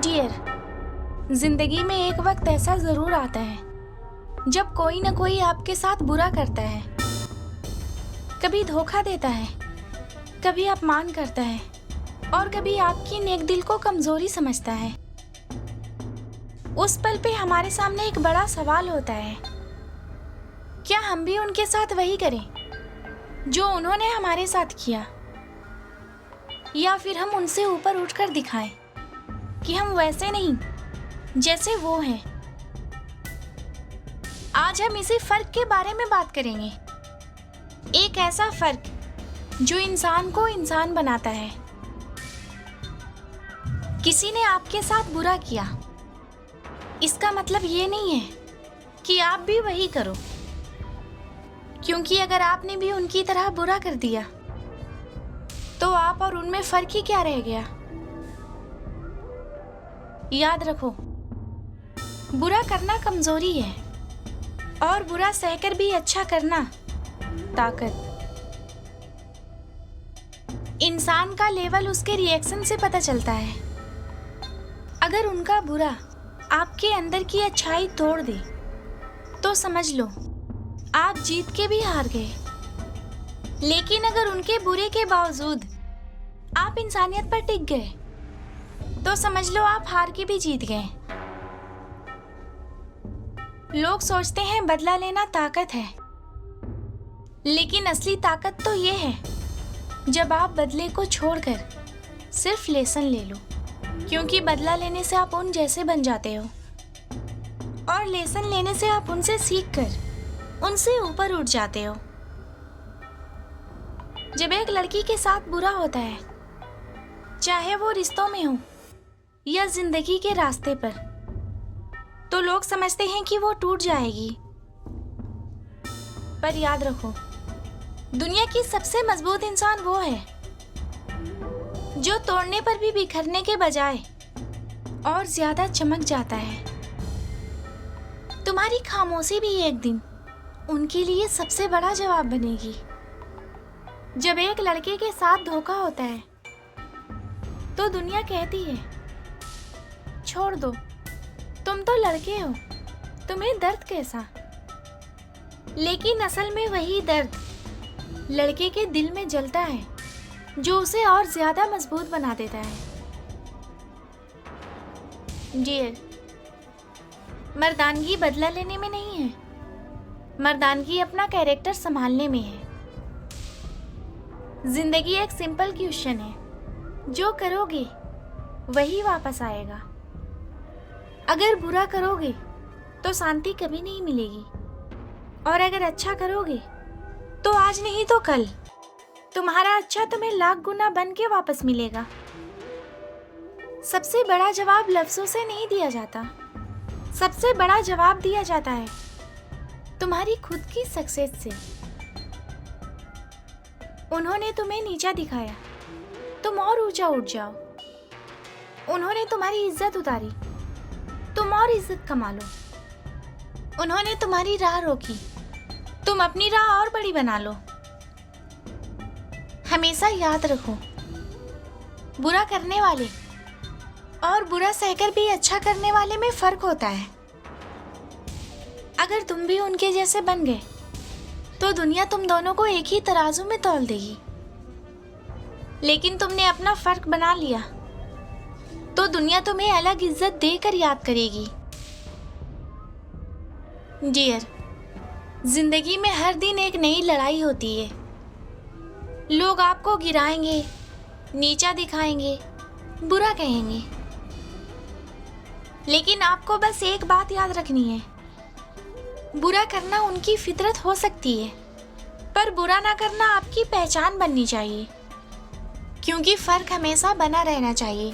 Dear, जिंदगी में एक वक्त ऐसा जरूर आता है जब कोई ना कोई आपके साथ बुरा करता है। कभी धोखा देता है, कभी अपमान करता है और कभी आपकी नेक दिल को कमजोरी समझता है। उस पल पे हमारे सामने एक बड़ा सवाल होता है, क्या हम भी उनके साथ वही करें जो उन्होंने हमारे साथ किया, या फिर हम उनसे ऊपर उठकर दिखाएं कि हम वैसे नहीं जैसे वो हैं। आज हम इसी फर्क के बारे में बात करेंगे, एक ऐसा फर्क जो इंसान को इंसान बनाता है। किसी ने आपके साथ बुरा किया, इसका मतलब ये नहीं है कि आप भी वही करो, क्योंकि अगर आपने भी उनकी तरह बुरा कर दिया तो आप और उनमें फर्क ही क्या रह गया। याद रखो, बुरा करना कमजोरी है और बुरा सहकर भी अच्छा करना ताकत। इंसान का लेवल उसके रिएक्शन से पता चलता है। अगर उनका बुरा आपके अंदर की अच्छाई तोड़ दे तो समझ लो आप जीत के भी हार गए। लेकिन अगर उनके बुरे के बावजूद आप इंसानियत पर टिक गए तो समझ लो आप हार के भी जीत गए। लोग सोचते हैं बदला लेना ताकत है, लेकिन असली ताकत तो ये है जब आप बदले को छोड़कर सिर्फ लेसन ले लो, क्योंकि बदला लेने से आप उन जैसे बन जाते हो और लेसन लेने से आप उनसे सीखकर उनसे ऊपर उठ जाते हो। जब एक लड़की के साथ बुरा होता है, चाहे वो रिश्तों में हो या जिंदगी के रास्ते पर, तो लोग समझते हैं कि वो टूट जाएगी। पर याद रखो, दुनिया की सबसे मजबूत इंसान वो है जो तोड़ने पर भी बिखरने के बजाय और ज्यादा चमक जाता है। तुम्हारी खामोशी भी एक दिन उनके लिए सबसे बड़ा जवाब बनेगी। जब एक लड़के के साथ धोखा होता है तो दुनिया कहती है छोड़ दो, तुम तो लड़के हो, तुम्हें दर्द कैसा। लेकिन असल में वही दर्द लड़के के दिल में जलता है जो उसे और ज्यादा मजबूत बना देता है। डियर, मर्दानगी बदला लेने में नहीं है, मर्दानगी अपना कैरेक्टर संभालने में है। जिंदगी एक सिंपल क्वेश्चन है, जो करोगे वही वापस आएगा। अगर बुरा करोगे तो शांति कभी नहीं मिलेगी, और अगर अच्छा करोगे तो आज नहीं तो कल तुम्हारा अच्छा तुम्हें लाख गुना बन के वापस मिलेगा। सबसे बड़ा जवाब लफ्जों से नहीं दिया जाता, सबसे बड़ा जवाब दिया जाता है तुम्हारी खुद की सक्सेस से। उन्होंने तुम्हें नीचा दिखाया, तुम और ऊंचा उठ जाओ। उन्होंने तुम्हारी इज्जत उतारी, तुम और इज्जत कमा लो। उन्होंने तुम्हारी राह रोकी, तुम अपनी राह और बड़ी बना लो। हमेशा याद रखो, बुरा करने वाले और बुरा सहकर भी अच्छा करने वाले में फर्क होता है। अगर तुम भी उनके जैसे बन गए तो दुनिया तुम दोनों को एक ही तराजू में तौल देगी। लेकिन तुमने अपना फर्क बना लिया तो दुनिया तुम्हें अलग इज्जत देकर याद करेगी। डियर, जिंदगी में हर दिन एक नई लड़ाई होती है। लोग आपको गिराएंगे, नीचा दिखाएंगे, बुरा कहेंगे, लेकिन आपको बस एक बात याद रखनी है, बुरा करना उनकी फितरत हो सकती है, पर बुरा ना करना आपकी पहचान बननी चाहिए, क्योंकि फर्क हमेशा बना रहना चाहिए।